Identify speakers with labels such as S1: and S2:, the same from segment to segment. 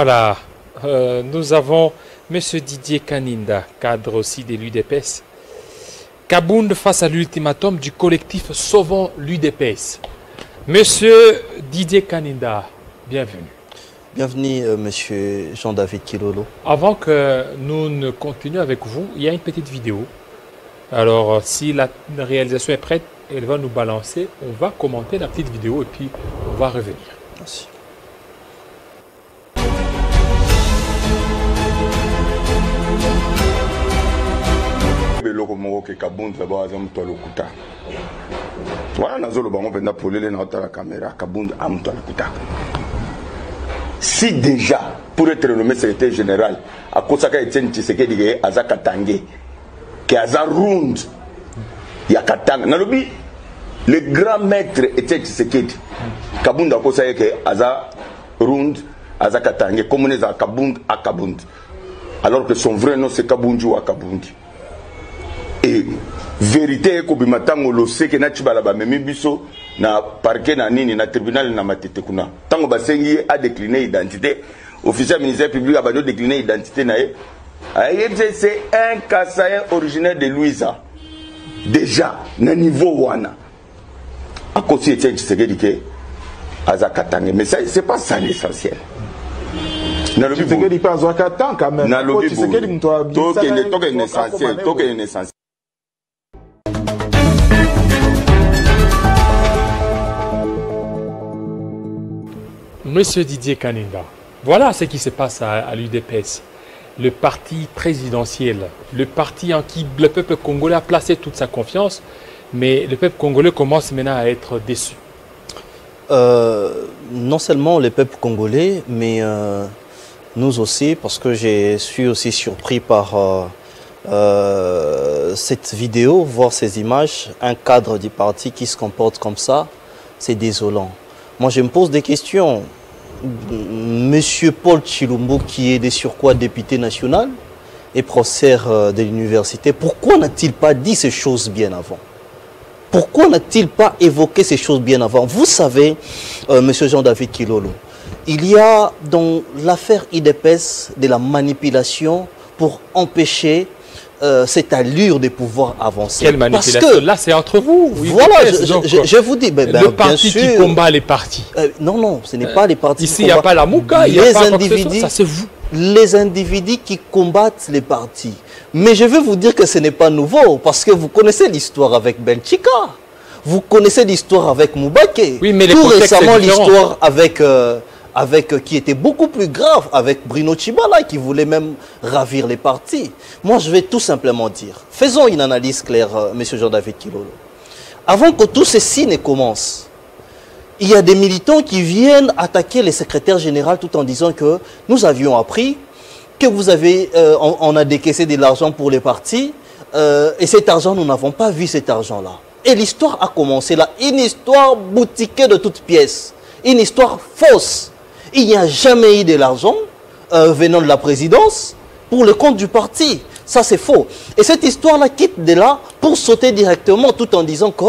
S1: Voilà, nous avons M. Didier Kaninda, cadre aussi de l'UDPS. Kabound face à l'ultimatum du collectif Sauvons l'UDPS. Monsieur Didier Kaninda, bienvenue.
S2: Bienvenue, monsieur Jean-David Kilolo.
S1: Avant que nous ne continuions avec vous, il y a une petite vidéo. Alors, si la réalisation est prête, elle va nous balancer. On va commenter la petite vidéo et puis on va revenir.
S2: Merci.
S3: Si déjà, pour être nommé secrétaire général, à Kosaka Etienne Tshisekedi Aza Katangé, qui Aza Round, il y a Katanga. Nalobi, le grand maître Etienne Tshisekedi, Kabunda Kosaka ke Aza Round, Aza Katangé, comme on est à Kabund à Kabund. Alors que son vrai nom c'est Kabunju à Kabundi. Et vérité ko bimatango lo seke na chibala ba memi biso na parquet na nini na tribunal na matete kuna tango basengi a décliner identité officiel ministère public a bano décliner identité na e c'est un Kassaïen originaire de Louisa déjà na niveau wana a cause Etienne Tshisekedi ke azakatanga mais ça c'est pas ça l'essentiel.
S4: Tshisekedi pas azakatanga quand même.
S3: Tshisekedi mtoa bien toke l'essentiel.
S1: Monsieur Didier Kaninda, voilà ce qui se passe à l'UDPS, le parti présidentiel, le parti en qui le peuple congolais a placé toute sa confiance, mais le peuple congolais commence maintenant à être déçu.
S2: Non seulement le peuple congolais, mais nous aussi, parce que je suis aussi surpris par cette vidéo, voir ces images, un cadre du parti qui se comporte comme ça, c'est désolant. Moi, je me pose des questions. Monsieur Paul Tshilombo, qui est de surcroît député national et professeur de l'université, pourquoi n'a-t-il pas dit ces choses bien avant? Pourquoi n'a-t-il pas évoqué ces choses bien avant? Vous savez, monsieur Jean-David Kilolo, il y a dans l'affaire UDPS de la manipulation pour empêcher cette allure de pouvoir avancer.
S1: Quelle manipulation? Parce que là, c'est entre vous. Oui,
S2: voilà, je vous dis.
S1: Le parti qui combat les partis.
S2: Non, non, ce n'est pas les partis.
S1: Ici, il n'y a pas la Mouka, il n'y a pas individus, ça c'est vous.
S2: Les individus qui combattent les partis. Mais je veux vous dire que ce n'est pas nouveau, parce que vous connaissez l'histoire avec Benchika. Vous connaissez l'histoire avec Moubake.
S1: Oui, mais
S2: tout récemment, l'histoire avec qui était beaucoup plus grave, avec Bruno Tshibala, qui voulait même ravir les partis. Moi, je vais tout simplement dire, faisons une analyse claire, M. Jean-David Kilolo. Avant que tout ceci ne commence, il y a des militants qui viennent attaquer les secrétaires généraux tout en disant que nous avions appris que vous avez, on a décaissé de l'argent pour les partis, et cet argent, nous n'avons pas vu cet argent-là. Et l'histoire a commencé là, une histoire boutiquée de toutes pièces, une histoire fausse. Il n'y a jamais eu de l'argent venant de la présidence pour le compte du parti. Ça, c'est faux. Et cette histoire-là quitte de là pour sauter directement tout en disant que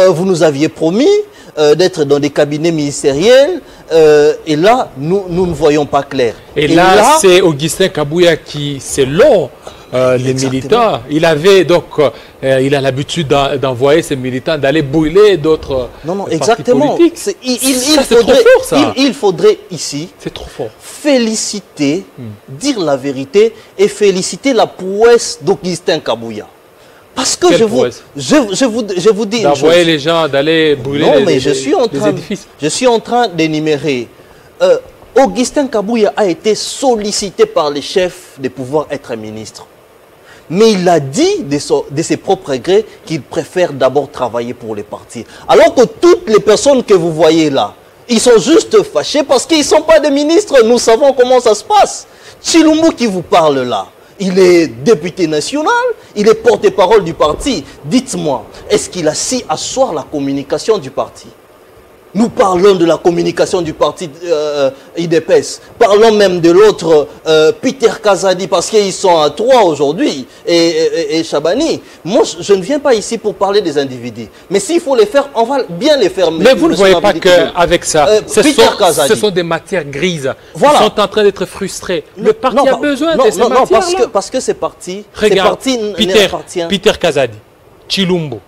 S2: vous nous aviez promis d'être dans des cabinets ministériels. Et là, nous ne voyons pas clair.
S1: Et là c'est Augustin Kabouya qui, selon les militants, il avait donc, il a l'habitude d'envoyer ses militants d'aller brûler d'autres partis politiques.
S2: Il faudrait ici
S1: trop fort.
S2: Féliciter, dire la vérité et féliciter la prouesse d'Augustin Kabouya. Parce que je vous dis
S1: d'envoyer les gens d'aller brûler les édifices.
S2: Je suis en train d'énumérer. Augustin Kabouya a été sollicité par les chefs de pouvoir être ministre. Mais il a dit de ses propres regrets qu'il préfère d'abord travailler pour les partis. Alors que toutes les personnes que vous voyez là, ils sont juste fâchés parce qu'ils ne sont pas des ministres. Nous savons comment ça se passe. Tshilombo qui vous parle là, il est député national, il est porte-parole du parti. Dites-moi, est-ce qu'il a su asseoir la communication du parti? Nous parlons de la communication du parti IDPS. Parlons même de l'autre, Peter Kazadi, parce qu'ils sont à 3 aujourd'hui, et Chabani. Moi, je ne viens pas ici pour parler des individus. Mais s'il faut les faire, on va bien les faire.
S1: Mais vous ne voyez pas qu'avec ça, ce sont des matières grises qui sont en train d'être frustrées. Le parti a besoin de ces matières-là.
S2: Parce que ces partis
S1: Peter Kazadi, Chilumbo,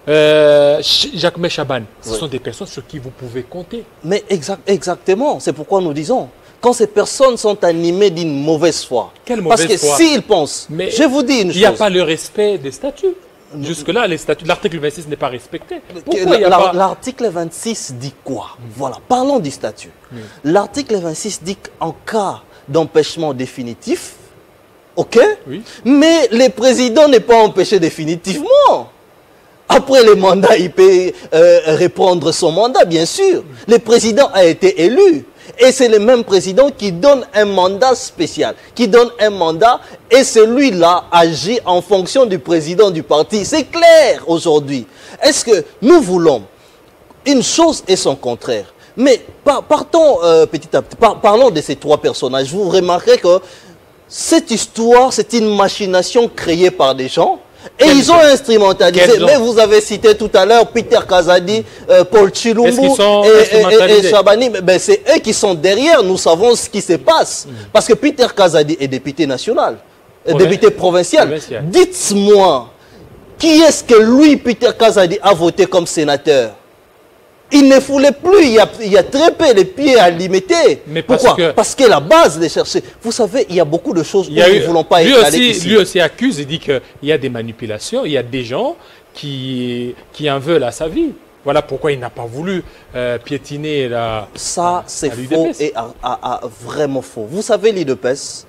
S1: Jacques Chaban, ce sont des personnes sur qui vous pouvez compter.
S2: Mais exactement, c'est pourquoi nous disons, quand ces personnes sont animées d'une mauvaise foi,
S1: quelle mauvaise foi?
S2: Parce que s'ils pensent, je vous dis une chose.
S1: Il n'y a pas le respect des statuts. Jusque-là, l'article 26 n'est pas respecté.
S2: L'article 26 dit quoi? Voilà, parlons du statut. L'article 26 dit qu'en cas d'empêchement définitif, ok, mais le président n'est pas empêché définitivement. Après les mandats, il peut reprendre son mandat, bien sûr. Le président a été élu. Et c'est le même président qui donne un mandat spécial, qui donne un mandat, et celui-là agit en fonction du président du parti. C'est clair aujourd'hui. Est-ce que nous voulons une chose et son contraire? Mais partons petit à petit, parlons de ces 3 personnages. Vous remarquerez que cette histoire, c'est une machination créée par des gens. Et ils ont instrumentalisé. Mais vous avez cité tout à l'heure Peter Kazadi, Paul Chilumbu et Chabani. Ben, c'est eux qui sont derrière. Nous savons ce qui se passe. Parce que Peter Kazadi est député national, député provincial. Dites-moi, qui est-ce que lui, Peter Kazadi, a voté comme sénateur? Il ne voulait plus, il y a très peu les pieds à limiter. Mais pourquoi? Parce que la base de chercher. Vous savez, il y a beaucoup de choses où nous ne voulons pas étaler ici.
S1: Lui aussi accuse et dit qu'il y a des manipulations, il y a des gens qui en veulent à sa vie. Voilà pourquoi il n'a pas voulu piétiner la.
S2: Ça, c'est faux et vraiment faux. Vous savez, l'IDPS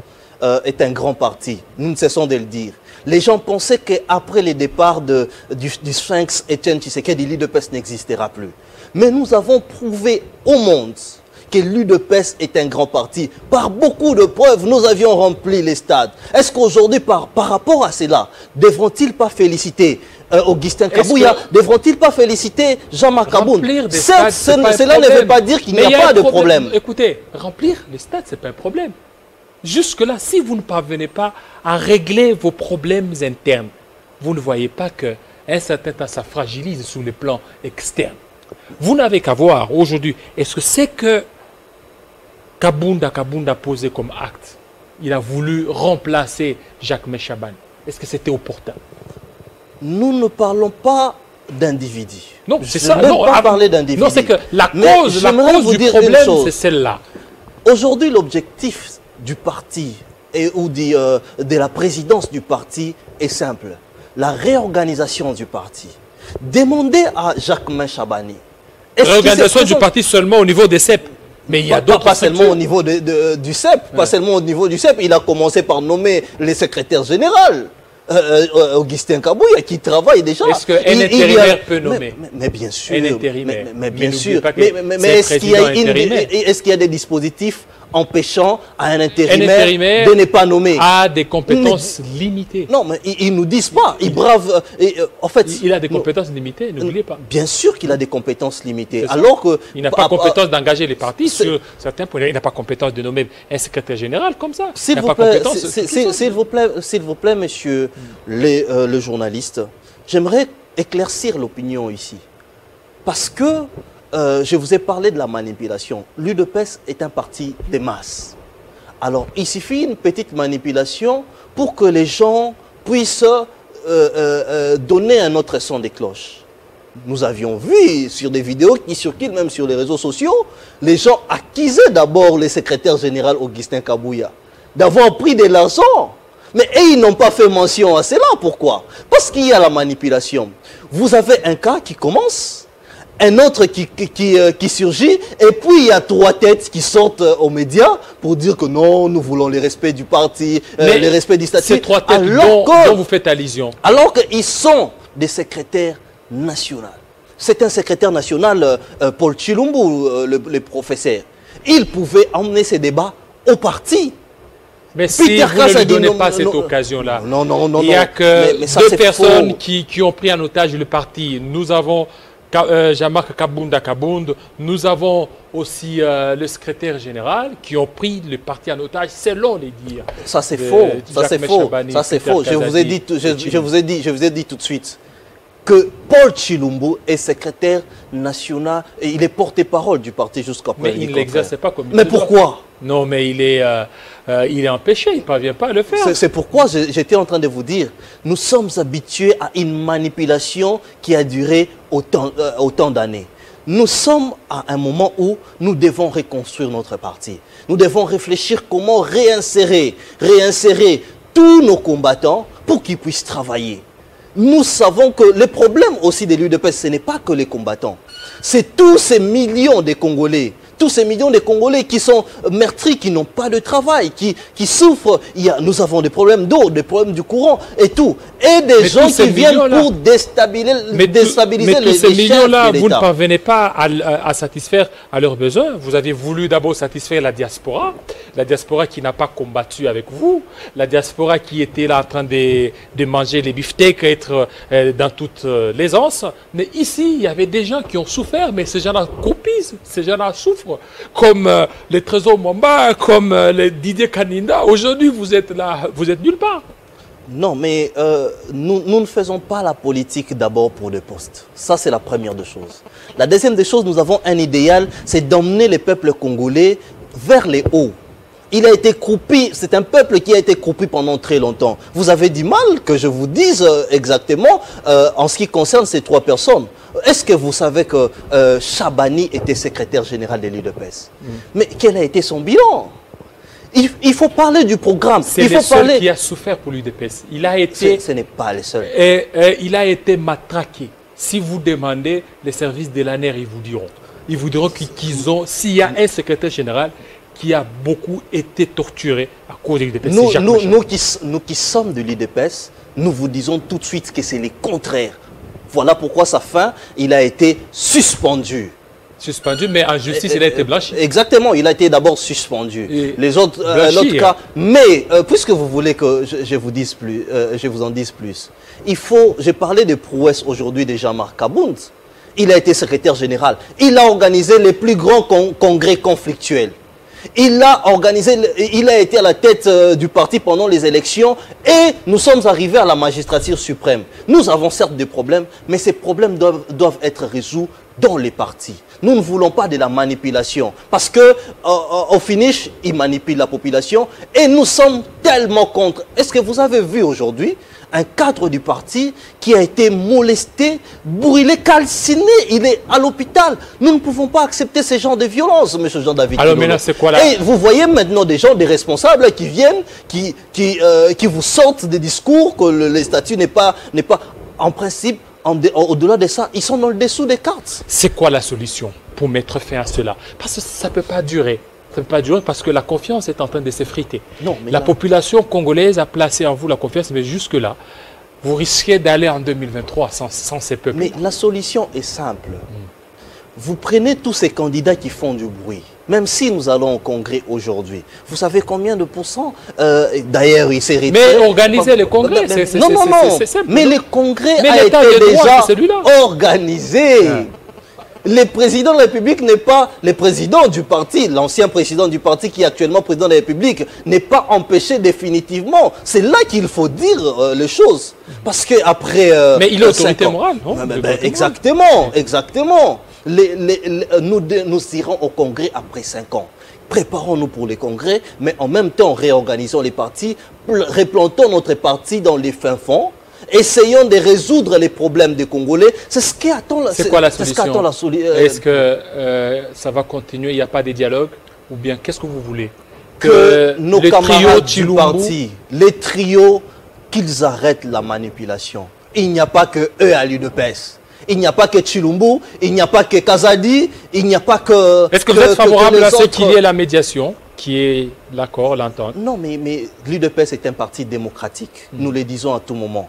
S2: est un grand parti. Nous ne cessons de le dire. Les gens pensaient qu'après le départ du Sphinx, Etienne Tshisekedi, l'IDPS n'existera plus. Mais nous avons prouvé au monde que l'UDPS est un grand parti. Par beaucoup de preuves, nous avions rempli les stades. Est-ce qu'aujourd'hui, par rapport à cela, devront-ils pas féliciter Augustin Kabouya? Devront-ils pas féliciter Jean-Marc Kaboun? Cela ne veut pas dire qu'il n'y a pas de problème.
S1: Écoutez, remplir les stades, ce n'est pas un problème. Jusque-là, si vous ne parvenez pas à régler vos problèmes internes, vous ne voyez pas qu'un certain temps, ça fragilise sur le plan externe. Vous n'avez qu'à voir aujourd'hui, est-ce que c'est que Kabunda a posé comme acte? Il a voulu remplacer Jacques Chaban. Est-ce que c'était opportun?
S2: Nous ne parlons pas d'individus.
S1: Non, c'est ça.
S2: Je ne veux pas parler d'individus.
S1: Non, c'est que la cause du problème, c'est celle-là.
S2: Aujourd'hui, l'objectif du parti ou de la présidence du parti est simple. La réorganisation du parti. Demandez à Jacques Chabani.
S1: Réorganisation du parti seulement au niveau des CEP. Mais il y a d'autres.
S2: Pas seulement au niveau du CEP. Pas seulement au niveau du CEP. Il a commencé par nommer les secrétaires généraux. Augustin Kabouya qui travaille déjà.
S1: Est-ce qu'un intérimaire peut nommer?
S2: Mais bien sûr.
S1: Un intérimaire.
S2: Mais bien sûr. Mais est-ce qu'il y a des dispositifs empêchant à un intérimaire de ne pas nommer?
S1: A des compétences limitées.
S2: Non, mais ils ne nous disent pas. Ils bravent. En fait,
S1: il a des compétences limitées, n'oubliez pas.
S2: Bien sûr qu'il a des compétences limitées. Alors que.
S1: Il n'a pas compétence d'engager les partis sur certains points. Il n'a pas compétence de nommer un secrétaire général comme ça.
S2: S'il vous plaît, monsieur le journaliste, j'aimerais éclaircir l'opinion ici. Parce que je vous ai parlé de la manipulation. L'UDPS est un parti de masse. Alors, il suffit une petite manipulation pour que les gens puissent donner un autre son de cloche. Nous avions vu sur des vidéos qui circulent même sur les réseaux sociaux, les gens accusaient d'abord le secrétaire général Augustin Kabouya d'avoir pris de l'argent. Mais ils n'ont pas fait mention à cela. Pourquoi? Parce qu'il y a la manipulation. Vous avez un cas qui commence, un autre qui surgit, et puis il y a 3 têtes qui sortent aux médias pour dire que non, nous voulons le respect du parti, le respect du statut.
S1: Ces 3 têtes dont vous faites allusion.
S2: Alors qu'ils sont des secrétaires nationaux. C'est un secrétaire national, Paul Chilumbu, le professeur. Il pouvait emmener ces débats au parti.
S1: Mais si vous ne lui donnez pas cette occasion-là, il n'y a que 2 personnes qui ont pris en otage le parti. Nous avons Jean-Marc Kabound. Nous avons aussi le secrétaire général qui ont pris le parti en otage selon les dires.
S2: Ça c'est faux, ça c'est faux, ça c'est faux. Je vous ai dit tout de suite que Paul Tshilumbu est secrétaire national et il est porte-parole du parti jusqu'à présent.
S1: Mais il ne l'exerce pas comme il
S2: Mais pourquoi?
S1: Non, mais il est empêché, il ne parvient pas à le faire.
S2: C'est pourquoi j'étais en train de vous dire, nous sommes habitués à une manipulation qui a duré autant d'années. Nous sommes à un moment où nous devons reconstruire notre parti. Nous devons réfléchir comment réinsérer tous nos combattants pour qu'ils puissent travailler. Nous savons que le problème aussi de l'UDPS, ce n'est pas que les combattants. C'est tous ces millions de Congolais. Tous ces millions de Congolais qui sont meurtris, qui n'ont pas de travail, qui souffrent. Nous avons des problèmes d'eau, des problèmes du courant et tout. Et des gens qui viennent pour déstabiliser
S1: tous ces millions-là, vous ne parvenez pas à satisfaire à leurs besoins. Vous avez voulu d'abord satisfaire la diaspora qui n'a pas combattu avec vous, la diaspora qui était là en train de manger les beefsteaks, être dans toute l'aisance. Mais ici, il y avait des gens qui ont souffert, mais ces gens-là croupissent, ces gens-là souffrent. Comme les Trésor Mwamba, comme les Didier Kaninda. Aujourd'hui, vous êtes là, vous êtes nulle part.
S2: Non, mais nous ne faisons pas la politique d'abord pour le poste. Ça, c'est la première des choses. La deuxième des choses, nous avons un idéal, c'est d'emmener les peuples congolais vers les hauts. Il a été croupi, c'est un peuple qui a été croupi pendant très longtemps. Vous avez du mal que je vous dise exactement en ce qui concerne ces trois personnes. Est-ce que vous savez que Chabani était secrétaire général de l'UDPS? Mais quel a été son bilan? Il faut parler du programme.
S1: C'est le seul qui a souffert pour l'UDPS. Il a été...
S2: Ce n'est pas le seul.
S1: Il a été matraqué. Si vous demandez les services de l'ANER, ils vous diront. Ils vous diront qu'ils ont... S'il y a un secrétaire général qui a beaucoup été torturé à cause de l'UDPS.
S2: Nous qui sommes de l'UDPS, nous vous disons tout de suite que c'est le contraire. Voilà pourquoi sa fin, il a été suspendu.
S1: Suspendu, mais en justice, il a été blanchi.
S2: Exactement, il a été d'abord suspendu. Et les autres, l'autre cas. Mais puisque vous voulez que je vous en dise plus, j'ai parlé de prouesses aujourd'hui de Jean-Marc Kabound. Il a été secrétaire général. Il a organisé les plus grands congrès conflictuels. Il a été à la tête du parti pendant les élections et nous sommes arrivés à la magistrature suprême. Nous avons certes des problèmes, mais ces problèmes doivent être résolus dans les partis. Nous ne voulons pas de la manipulation parce que au finish, ils manipulent la population et nous sommes tellement contre. Est-ce que vous avez vu aujourd'hui un cadre du parti qui a été molesté, brûlé, calciné, il est à l'hôpital. Nous ne pouvons pas accepter ce genre de violence, M. Jean-David.
S1: Alors maintenant, c'est quoi là?
S2: Et vous voyez maintenant des gens, des responsables qui viennent, qui vous sortent des discours que le statut n'est pas en principe, au-delà de ça, ils sont dans le dessous des cartes.
S1: C'est quoi la solution pour mettre fin à cela? Parce que ça ne peut pas durer. Ça ne peut pas durer parce que la confiance est en train de s'effriter. La population congolaise a placé en vous la confiance, mais jusque-là, vous risquez d'aller en 2023 sans ces peuples.
S2: Mais la solution est simple. Vous prenez tous ces candidats qui font du bruit, même si nous allons au congrès aujourd'hui. Vous savez combien de pourcents d'ailleurs, il s'est retiré.
S1: Mais organiser le congrès, c'est simple.
S2: Mais le congrès a été déjà organisé. Le président de la République n'est pas le président du parti, l'ancien président du parti qui est actuellement président de la République, n'est pas empêché définitivement. C'est là qu'il faut dire les choses. Parce qu'après...
S1: mais il est autorité morale, non?
S2: Exactement, exactement. Nous irons au congrès après 5 ans. Préparons-nous pour les congrès, mais en même temps réorganisons les partis, replantons notre parti dans les fins fonds. Essayons de résoudre les problèmes des Congolais. C'est ce qu'attend la solution.
S1: C'est quoi la solution? Est-ce que ça va continuer? Il n'y a pas de dialogue? Ou bien qu'est-ce que vous voulez?
S2: Que nos camarades du parti, les trios, qu'ils arrêtent la manipulation. Il n'y a pas que eux à l'UDPS. Il n'y a pas que Tshilumbu, il n'y a pas que Kazadi, il n'y a pas que...
S1: Est-ce que vous êtes favorable à ce qu'il y ait la médiation, qui est l'accord, l'entente?
S2: Non, mais l'UDPS est un parti démocratique. Nous le disons à tout moment.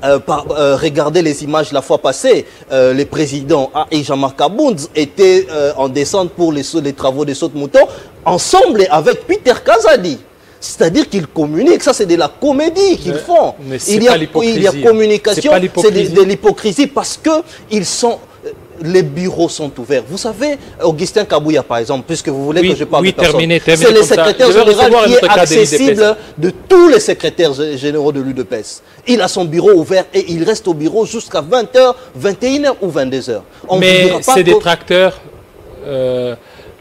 S2: Regardez les images la fois passée, le président et Jean-Marc Kabound étaient en descente pour les travaux de saute-mouton, ensemble avec Peter Kazadi. C'est-à-dire qu'ils communiquent, ça c'est de la comédie qu'ils font.
S1: Mais il y a
S2: communication, c'est de l'hypocrisie parce que ils sont... les bureaux sont ouverts. Vous savez, Augustin Kabouya, par exemple, puisque vous voulez que je parle de personne, c'est le secrétaire général qui est accessible de tous les secrétaires généraux de l'UDPS. Il a son bureau ouvert et il reste au bureau jusqu'à 20h, 21h ou 22h.
S1: Mais ces détracteurs,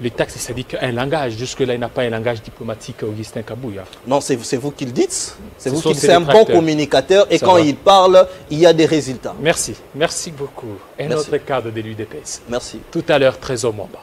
S1: les taxes, ça dit qu'un langage. Jusque-là, il n'a pas un langage diplomatique, Augustin Kabouya.
S2: Non, c'est vous qui le dites. C'est un bon communicateur et quand il parle, il y a des résultats.
S1: Merci. Merci beaucoup. Un autre cadre de l'UDPS.
S2: Merci.
S1: Tout à l'heure, Trésor Mwamba.